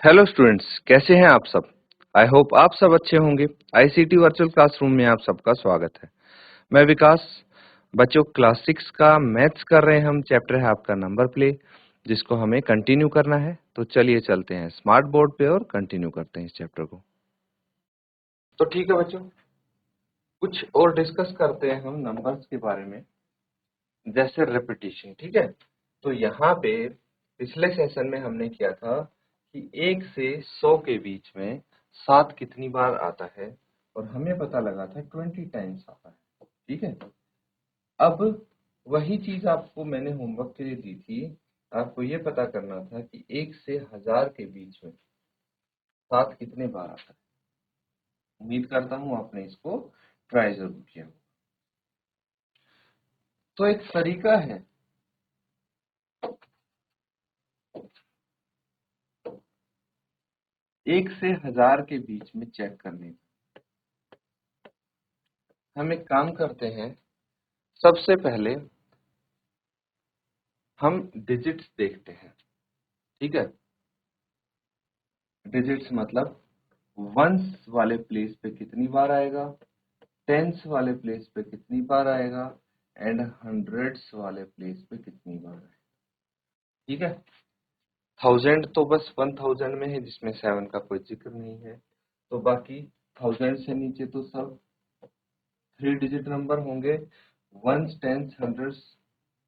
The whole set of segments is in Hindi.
हेलो स्टूडेंट्स, कैसे हैं आप सब। आई होप आप सब अच्छे होंगे। आईसीटी वर्चुअल क्लासरूम में आप सबका स्वागत है। मैं विकास। बच्चों, क्लास 6 का मैथ्स कर रहे हैं हम। चैप्टर है आपका नंबर प्ले, जिसको हमें कंटिन्यू करना है। तो चलिए चलते हैं स्मार्ट बोर्ड पे और कंटिन्यू करते हैं इस चैप्टर को। तो ठीक है बच्चों, कुछ और डिस्कस करते हैं हम नंबर्स के बारे में, जैसे रिपीटिशन। ठीक है, तो यहाँ पे पिछले सेशन में हमने किया था कि 1 से 100 के बीच में 7 कितनी बार आता है, और हमें पता लगा था 20 टाइम्स आता है। ठीक है, अब वही चीज आपको मैंने होमवर्क के लिए दी थी। आपको ये पता करना था कि 1 से 1000 के बीच में 7 कितने बार आता है। उम्मीद करता हूँ आपने इसको ट्राई जरूर किया। तो एक तरीका है 1 से 1000 के बीच में चेक करने का। हम एक काम करते हैं, सबसे पहले हम डिजिट्स देखते हैं। ठीक है, डिजिट्स मतलब वंस वाले प्लेस पे कितनी बार आएगा, टेंस वाले प्लेस पे कितनी बार आएगा, एंड हंड्रेड्स वाले प्लेस पे कितनी बार आएगा। ठीक है, 1000 तो बस 1000 में है, जिसमें 7 का कोई जिक्र नहीं है। तो बाकी 1000 से नीचे तो सब 3 डिजिट नंबर होंगे। वंस, टेंस, हंड्रेड्स,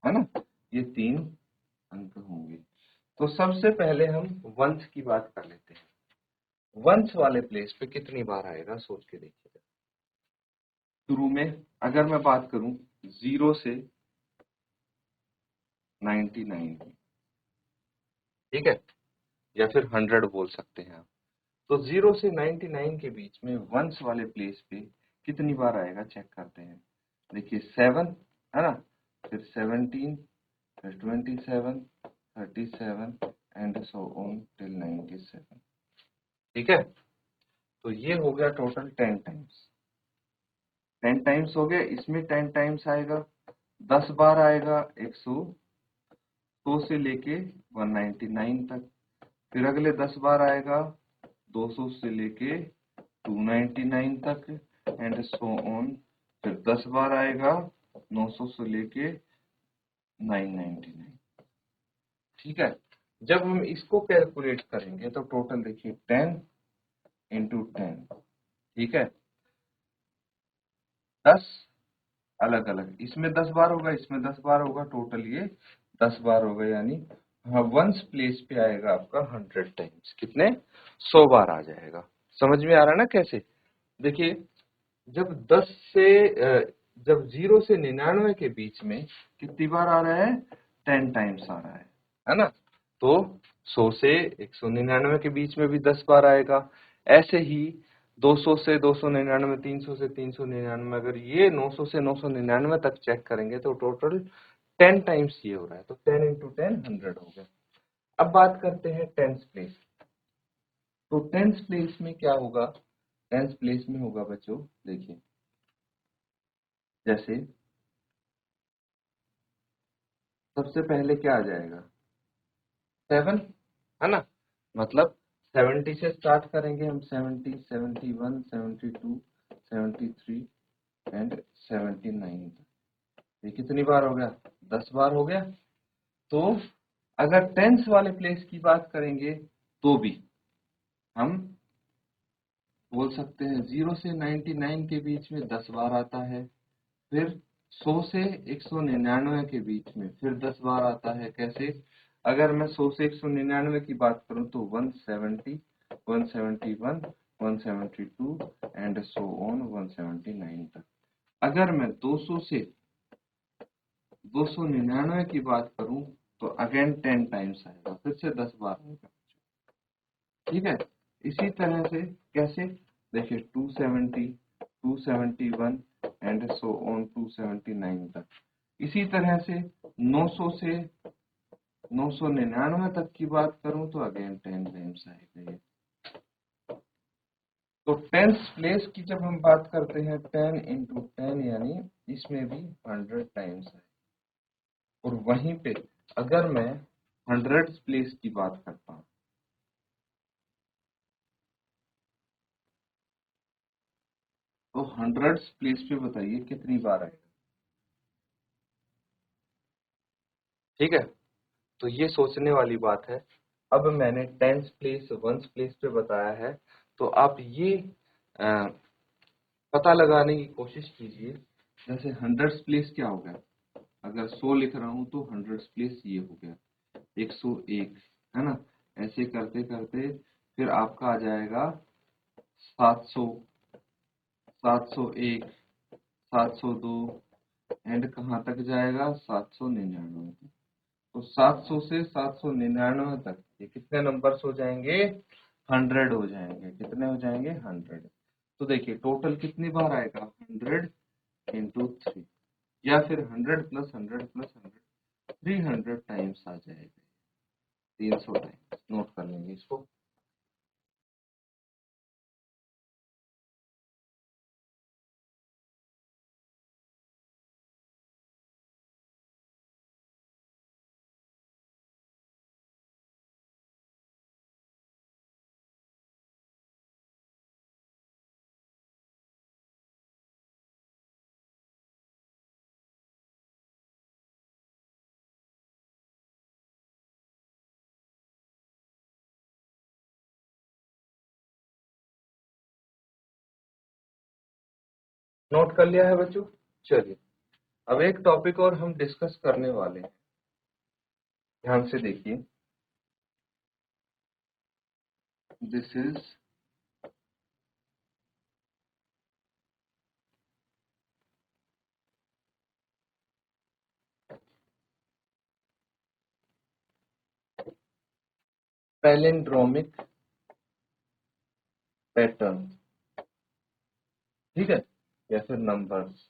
है ना, ये 3 अंक होंगे। तो सबसे पहले हम वंस की बात कर लेते हैं। वंस वाले प्लेस पे कितनी बार आएगा, सोच के देखिएगा। शुरू में अगर मैं बात करूं 0 से 99 की, ठीक है, या फिर 100 बोल सकते हैं आप। तो 0 से 99 के बीच में वंस वाले प्लेस पे कितनी बार आएगा, चेक करते हैं। देखिए 7 है ना, फिर 17, फिर 27, 37 एंड सो ऑन टिल 97। ठीक है, तो ये हो गया टोटल 10 टाइम्स। 10 टाइम्स हो गया, इसमें 10 टाइम्स आएगा, 10 बार आएगा 100 से लेके 199 तक। फिर अगले 10 बार आएगा 200 से लेके 299 तक, एंड सो ऑन। फिर 10 बार आएगा 900 से लेके 999। ठीक है, जब हम इसको कैलकुलेट करेंगे तो टोटल देखिए 10 इंटू 10। ठीक है, 10 अलग अलग, इसमें 10 बार होगा, इसमें 10 बार होगा, टोटल ये 10 बार होगा। यानी हाँ, वंस प्लेस पे आएगा आपका 100 टाइम्स, कितने 100 बार आ जाएगा। समझ में आ रहा है ना कैसे। देखिए, जब 10 से जब 0 से 99 के बीच में कितनी बार आ रहा है, 10 टाइम्स आ रहा है ना। तो 100 से 199 के बीच में भी 10 बार आएगा। ऐसे ही 200 से 299, 300 से 399, अगर ये 900 से 999 तक चेक करेंगे तो टोटल 10 टाइम्स ये हो रहा है। तो 10 इंटू 10 100 हो गया। अब बात करते हैं टेंस प्लेस। तो टेंस प्लेस में क्या होगा, टेंस प्लेस में होगा बच्चों, देखिए जैसे सबसे पहले क्या आ जाएगा, 7, है ना। मतलब 70 से स्टार्ट करेंगे हम, 70, 71, 72, 73 एंड 79 तक। ये कितनी बार हो गया, 10 बार हो गया। तो अगर टेंस वाले प्लेस की बात करेंगे तो भी हम बोल सकते हैं 0 से 99 के बीच में 10 बार आता है। फिर 100 से 199 के बीच में फिर 10 बार आता है। कैसे, अगर मैं 100 से 199 की बात करूं तो 170, 171, 172 एंड सो ऑन 179 तक। अगर मैं 200 से 299 की बात करूं तो अगेन 10 टाइम्स आएगा, फिर से 10 बार आएगा। ठीक है, इसी तरह से कैसे, देखिए 270, 271 एंड सो ऑन 279 तक। इसी तरह से 900 से 999 तक की बात करूं तो अगेन 10 टाइम्स आएगा ये। तो टेंस प्लेस की जब हम बात करते हैं 10 इंटू 10, यानी इसमें भी 100 टाइम्स है। और वहीं पे अगर मैं हंड्रेड्स प्लेस की बात करता हूं तो हंड्रेड्स प्लेस पे बताइए कितनी बार आएगा। ठीक है, तो ये सोचने वाली बात है। अब मैंने टेंस प्लेस वंस प्लेस पे बताया है, तो आप ये अ, पता लगाने की कोशिश कीजिए। जैसे हंड्रेड्स प्लेस क्या हो गया, अगर 100 लिख रहा हूं तो हंड्रेड्स प्लेस ये हो गया 101, है ना। ऐसे करते करते फिर आपका आ जाएगा 700, 701, 702, एंड कहाँ तक जाएगा 799। तो 700 से 799 तक ये कितने नंबर्स हो जाएंगे, 100 हो जाएंगे। कितने हो जाएंगे, 100। तो देखिए टोटल कितनी बार आएगा, 100 इंटू 3, या फिर 100 प्लस 100 प्लस 100, 300 टाइम्स आ जाएगा, 300 टाइम्स। नोट कर लेंगे इसको। नोट कर लिया है बच्चों। चलिए अब एक टॉपिक और हम डिस्कस करने वाले हैं, ध्यान से देखिए। दिस इज पैलिंड्रोमिक पैटर्न, ठीक है, या फिर नंबर्स,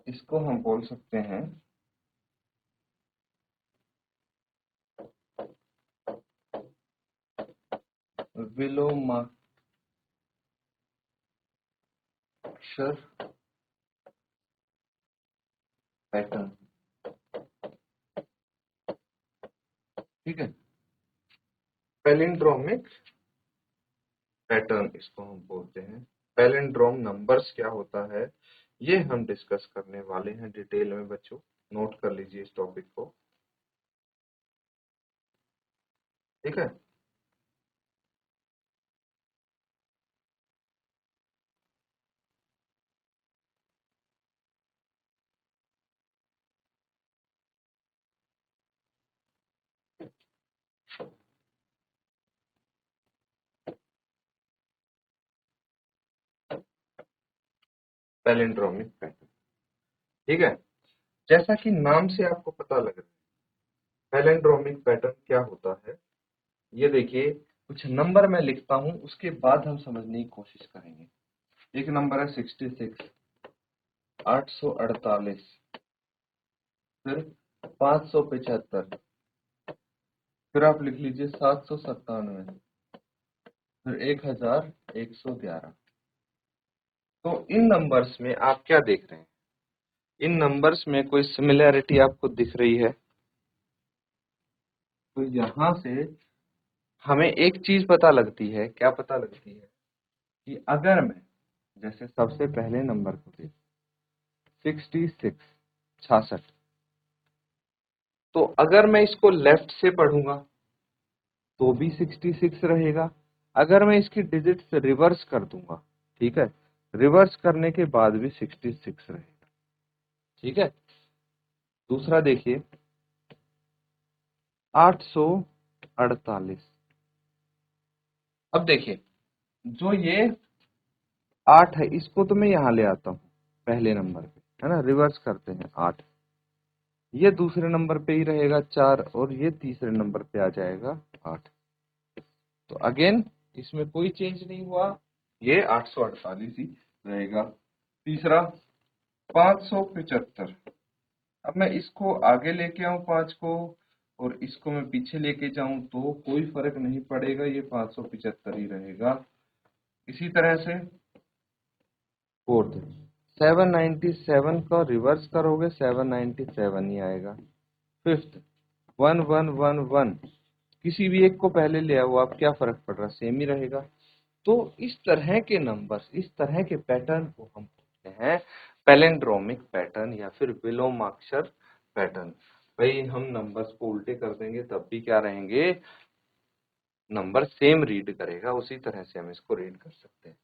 इसको हम बोल सकते हैं विलोमाक्षर पैटर्न, ठीक है। पैलिंड्रोमिक पैटर्न इसको हम बोलते हैं। पैलिंड्रोम नंबर्स क्या होता है, ये हम डिस्कस करने वाले हैं डिटेल में बच्चों। नोट कर लीजिए इस टॉपिक को, ठीक है। पैलिंड्रोमिक पैटर्न, ठीक है। जैसा कि नाम से आपको पता लग रहा है पैलिंड्रोमिक पैटर्न क्या होता है, ये देखिए कुछ नंबर मैं लिखता हूं, उसके बाद हम समझने की कोशिश करेंगे। एक नंबर है 66, 848, फिर 575, फिर आप लिख लीजिए 797, फिर 1111। तो इन नंबर्स में आप क्या देख रहे हैं, इन नंबर्स में कोई सिमिलैरिटी आपको दिख रही है। तो यहां से हमें एक चीज पता लगती है, क्या पता लगती है कि अगर मैं जैसे सबसे पहले नंबर को देख 66, 66, तो अगर मैं इसको लेफ्ट से पढ़ूंगा तो भी 66 रहेगा। अगर मैं इसकी डिजिट्स रिवर्स कर दूंगा, ठीक है, रिवर्स करने के बाद भी 66 रहेगा, ठीक है। दूसरा देखिए 848, अब देखिए जो ये 8 है इसको तो मैं यहाँ ले आता हूँ पहले नंबर पे, है ना, रिवर्स करते हैं 8, ये दूसरे नंबर पे ही रहेगा 4, और ये तीसरे नंबर पे आ जाएगा 8। तो अगेन इसमें कोई चेंज नहीं हुआ, ये 848 ही रहेगा। तीसरा 575, अब मैं इसको आगे लेके आऊं 5 को, और इसको मैं पीछे लेके जाऊं तो कोई फर्क नहीं पड़ेगा, ये 575 ही रहेगा। इसी तरह से फोर्थ 797 का रिवर्स करोगे 797 ही आएगा। फिफ्थ 1111, किसी भी एक को पहले ले आओ आप, क्या फर्क पड़ रहा है, सेम ही रहेगा। तो इस तरह के नंबर्स, इस तरह के पैटर्न को हम बोलते हैं पैलिंड्रोमिक पैटर्न या फिर विलोमाक्षर पैटर्न। भाई हम नंबर्स को उल्टे कर देंगे तब भी क्या रहेंगे, नंबर सेम रीड करेगा, उसी तरह से हम इसको रीड कर सकते हैं।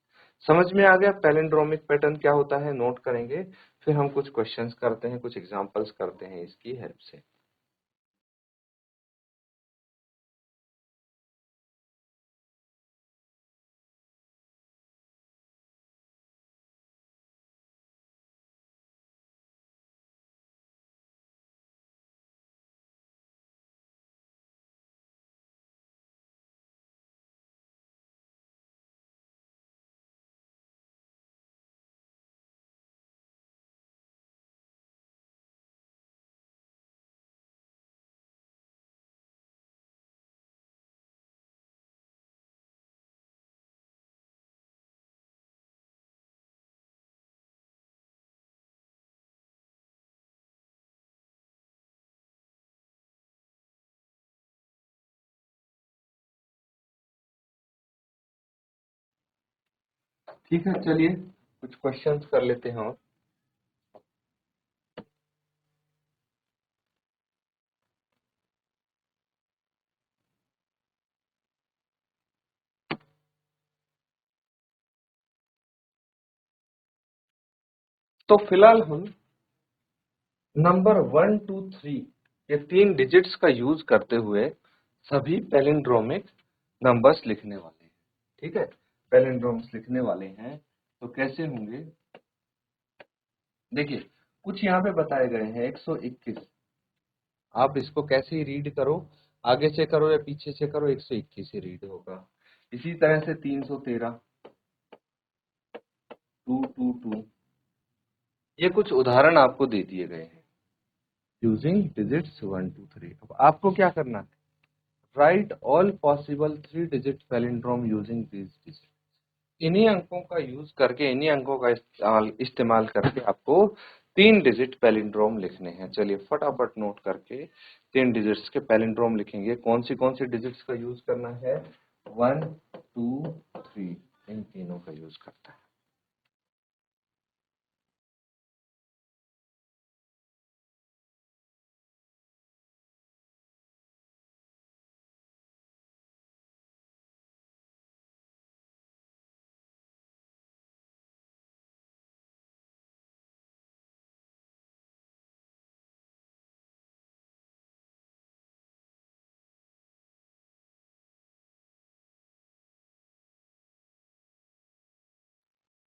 समझ में आ गया पैलिंड्रोमिक पैटर्न क्या होता है, नोट करेंगे, फिर हम कुछ क्वेश्चंस करते हैं, कुछ एग्जांपल्स करते हैं इसकी हेल्प से। ठीक है, चलिए कुछ क्वेश्चंस कर लेते हैं और। तो फिलहाल हम नंबर 1 2 3 ये 3 डिजिट्स का यूज करते हुए सभी पैलिंड्रोमिक नंबर्स लिखने वाले हैं। ठीक है, पैलिंड्रोम्स लिखने वाले हैं, तो कैसे होंगे, देखिए कुछ यहाँ पे बताए गए हैं 121। आप इसको कैसे ही रीड करो, आगे से करो या पीछे से करो, 121 ही रीड होगा। इसी तरह से 313, 222, ये कुछ उदाहरण आपको दे दिए गए हैं यूजिंग डिजिट्स 1 2 3। अब आपको क्या करना है, right all possible 3 digit palindrome using this digit. इन्हीं अंकों का यूज करके, इन्हीं अंकों का इस्तेमाल करके आपको 3 डिजिट पैलिंड्रोम लिखने हैं। चलिए फटाफट नोट करके 3 डिजिट्स के पैलिंड्रोम लिखेंगे। कौन सी डिजिट्स का यूज करना है, 1 2 3, इन तीनों का यूज करता है।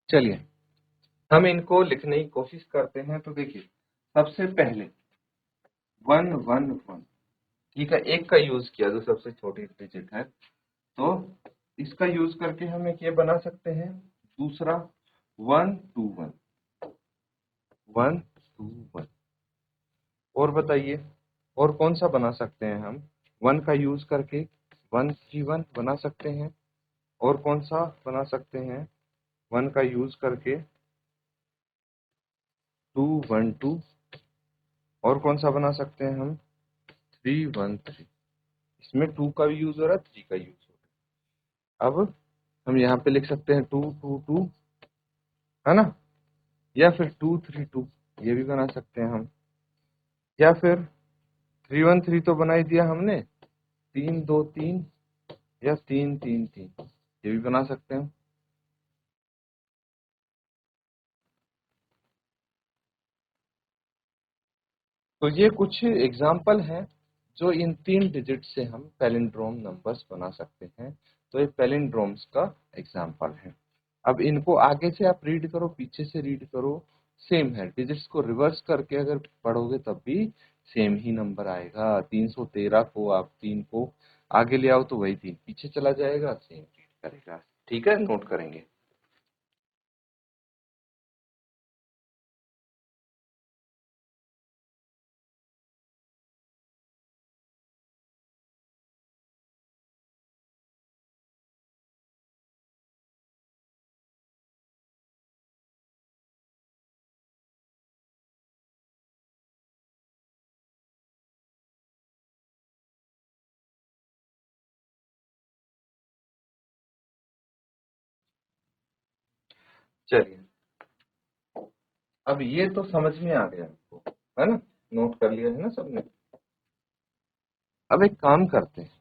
चलिए हम इनको लिखने की कोशिश करते हैं। तो देखिए सबसे पहले 111, ठीक है, एक का यूज किया जो सबसे छोटी डिजिट है, तो इसका यूज करके हम एक ये बना सकते हैं। दूसरा 121, 121, और बताइए और कौन सा बना सकते हैं हम, 1 का यूज करके 131 बना सकते हैं। और कौन सा बना सकते हैं, 1 का यूज करके 212, और कौन सा बना सकते हैं हम, 313। इसमें 2 का भी यूज हो रहा है, 3 का यूज हो रहा है। अब हम यहाँ पे लिख सकते हैं 222, है ना, या फिर 232, ये भी बना सकते हैं हम, या फिर 313 तो बना ही दिया हमने, 323 या 333, ये भी बना सकते हैं। तो ये कुछ एग्जाम्पल हैं जो इन 3 डिजिट से हम पैलिंड्रोम नंबर्स बना सकते हैं। तो ये पैलिंड्रोम्स का एग्जाम्पल है। अब इनको आगे से आप रीड करो, पीछे से रीड करो, सेम है। डिजिट्स को रिवर्स करके अगर पढ़ोगे तब भी सेम ही नंबर आएगा। 313 को आप 3 को आगे ले आओ तो वही 3 पीछे चला जाएगा, सेम रीड करेगा। ठीक है, नोट करेंगे। चलिए, अब ये तो समझ में आ गया आपको, है ना, नोट कर लिया है ना सबने। अब एक काम करते हैं,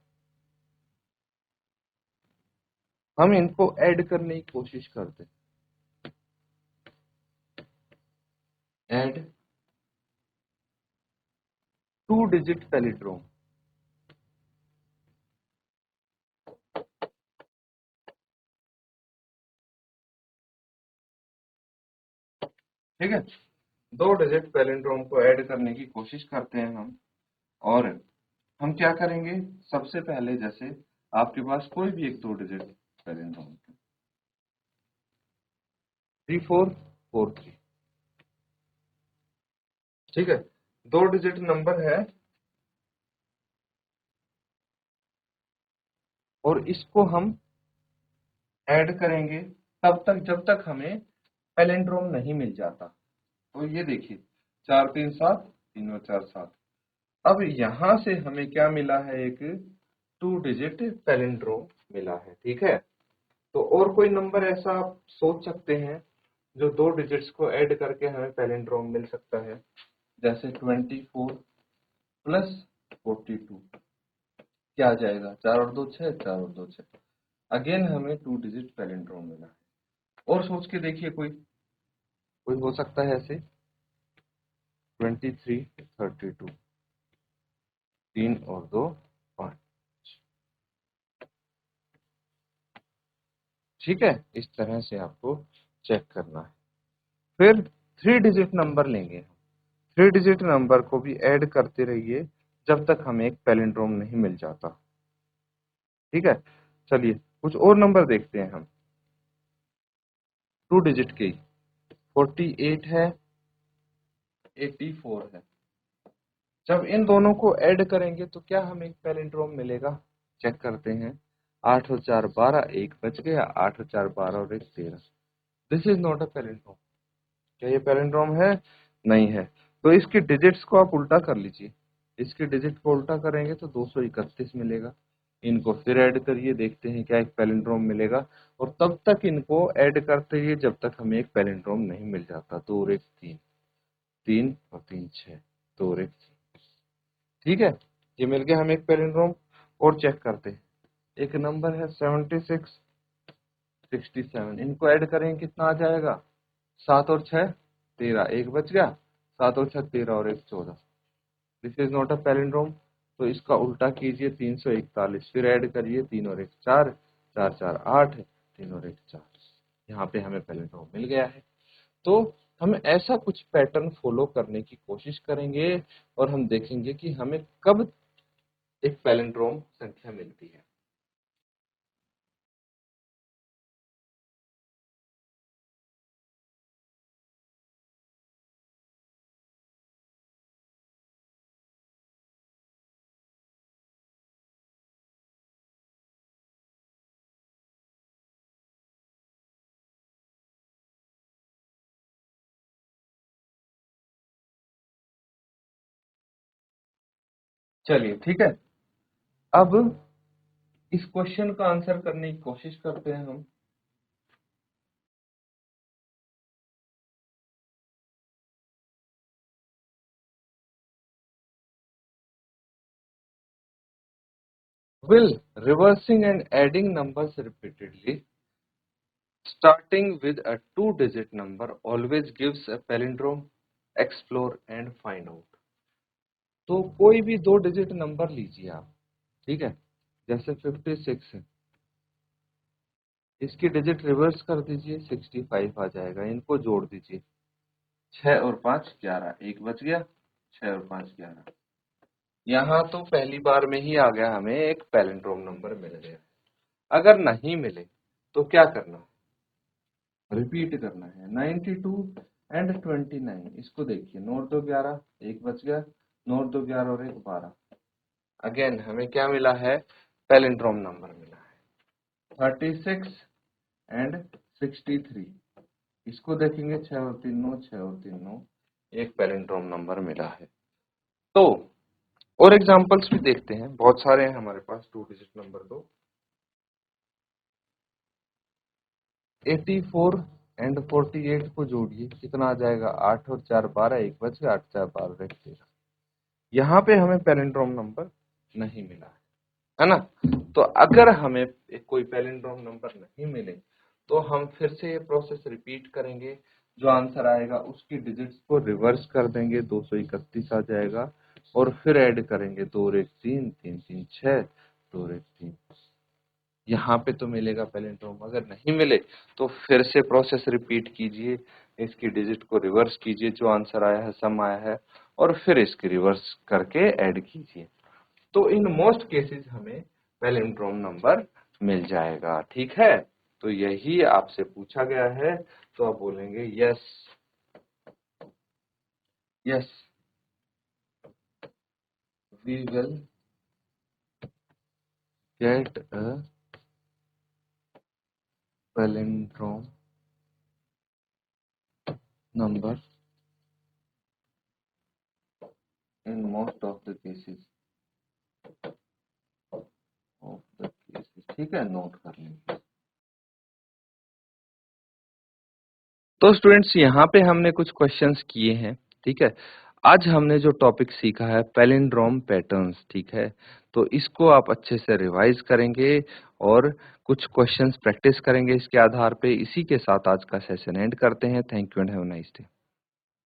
हम इनको ऐड करने की कोशिश करते हैं। Add 2 digit palindrome. ठीक है, 2 डिजिट पैलिंड्रोम को ऐड करने की कोशिश करते हैं हम। और हम क्या करेंगे, सबसे पहले जैसे आपके पास कोई भी एक 2 डिजिट पैलिंड्रोम, 3443, ठीक है, 2 डिजिट नंबर है और इसको हम ऐड करेंगे तब तक जब तक हमें पैलिंड्रोम नहीं मिल जाता। तो ये देखिए, 437, 3 और 4 7। अब यहां से हमें क्या मिला है, एक 2 डिजिट पैलिंड्रोम मिला है। ठीक है, तो और कोई नंबर ऐसा आप सोच सकते हैं जो 2 डिजिट्स को ऐड करके हमें पैलिंड्रोम मिल सकता है, जैसे 24 प्लस 42 क्या आ जाएगा, 4 और 2 6, 4 और 2 6। अगेन हमें 2 डिजिट पैलिंड्रोम मिला है। और सोच के देखिए, कोई कोई हो सकता है ऐसे, 2332, 3 और 2 5। ठीक है, इस तरह से आपको चेक करना है। फिर 3 डिजिट नंबर लेंगे, 3 डिजिट नंबर को भी ऐड करते रहिए जब तक हमें एक पैलिंड्रोम नहीं मिल जाता। ठीक है, चलिए कुछ और नंबर देखते हैं हम, 2 डिजिट के, 48 है, 84 है। जब इन दोनों को ऐड करेंगे तो क्या हमें एक पैलिंड्रोम मिलेगा, चेक करते हैं। 8 और 4 12, 1 बच गया, 8 और 4 12 और 1 13। This is not a palindrome. क्या ये पैलिंड्रोम है? नहीं है। तो इसके डिजिट्स को आप उल्टा कर लीजिए, इसके डिजिट को उल्टा करेंगे तो 231 मिलेगा। इनको फिर ऐड करिए, देखते हैं क्या एक पैलिंड्रोम मिलेगा। और तब तक इनको ऐड करते रहिए जब तक हमें एक पैलिंड्रोम नहीं मिल जाता। 2 और 1 3, 3 और 3 6, 2 और 1 3। ठीक है, ये मिल गया हमें एक पैलिंड्रोम। और चेक करते हैं, एक नंबर है 76 67, इनको ऐड करेंगे कितना आ जाएगा, 7 और 6 13, 1 बच गया, 7 और 6 13 और 1 14। This is not a palindrome. तो इसका उल्टा कीजिए, 341, फिर ऐड करिए, 3 और 1 4, 4 4 8, 3 और 1 4। यहाँ पे हमें पैलिंड्रोम मिल गया है। तो हम ऐसा कुछ पैटर्न फॉलो करने की कोशिश करेंगे और हम देखेंगे कि हमें कब एक पैलिंड्रोम संख्या मिलती है। चलिए ठीक है, अब इस क्वेश्चन का आंसर करने की कोशिश करते हैं हम। Will reversing and adding numbers repeatedly starting with a 2 digit number always gives a palindrome? Explore and find out। तो कोई भी 2 डिजिट नंबर लीजिए आप, ठीक है, जैसे 56 है, इसकी डिजिट रिवर्स कर दीजिए, 65 आ जाएगा। इनको जोड़ दीजिए, 6 और 5 11, 1 बच गया, 6 और 5 11। यहाँ तो पहली बार में ही आ गया, हमें एक पैलिंड्रोम नंबर मिल गया। अगर नहीं मिले तो क्या करना है, रिपीट करना है। 92 एंड 29, इसको देखिए, 9 और 2 11, 1 बच गया, 9 और 2 11 और 1 12। अगेन हमें क्या मिला है, पैलिंड्रोम नंबर मिला है। 36 एंड 63, इसको देखेंगे, 6 और 3 9, 6 और 3 9, एक पैलिंड्रोम नंबर मिला है। तो और एग्जांपल्स भी देखते हैं, बहुत सारे हैं हमारे पास 2 डिजिट नंबर। 84 एंड 48 को जोड़िए, कितना आ जाएगा 8 और 4 12, 1 बच गया, 8 4 12 रह गया। यहाँ पे हमें पैलिंड्रोम नंबर नहीं मिला है ना। तो अगर हमें कोई पैलिंड्रोम नंबर नहीं मिले तो हम फिर से ये प्रोसेस रिपीट करेंगे, जो आंसर आएगा उसकी डिजिट्स को रिवर्स कर देंगे, 231 आ जाएगा, और फिर ऐड करेंगे 2 और 1 3, 3 3 6, 2 और 1 3। यहाँ पे तो मिलेगा पैलिंड्रोम, अगर नहीं मिले तो फिर से प्रोसेस रिपीट कीजिए, इसकी डिजिट को रिवर्स कीजिए, जो आंसर आया है सम आया है, और फिर इसकी रिवर्स करके ऐड कीजिए। तो इन मोस्ट केसेस हमें पैलिंड्रोम नंबर मिल जाएगा, ठीक है। तो यही आपसे पूछा गया है, तो आप बोलेंगे yes, yes we will get a palindrome number in most of the cases of the cases, ठीक है, नोट कर लेंगे। तो स्टूडेंट्स यहाँ पे हमने कुछ क्वेश्चंस किए हैं, ठीक है। आज हमने जो टॉपिक सीखा है पैलिंड्रोम पैटर्न्स, ठीक है। तो इसको आप अच्छे से रिवाइज करेंगे और कुछ क्वेश्चंस प्रैक्टिस करेंगे इसके आधार पे। इसी के साथ आज का सेशन एंड करते हैं। Thank you and have a nice day.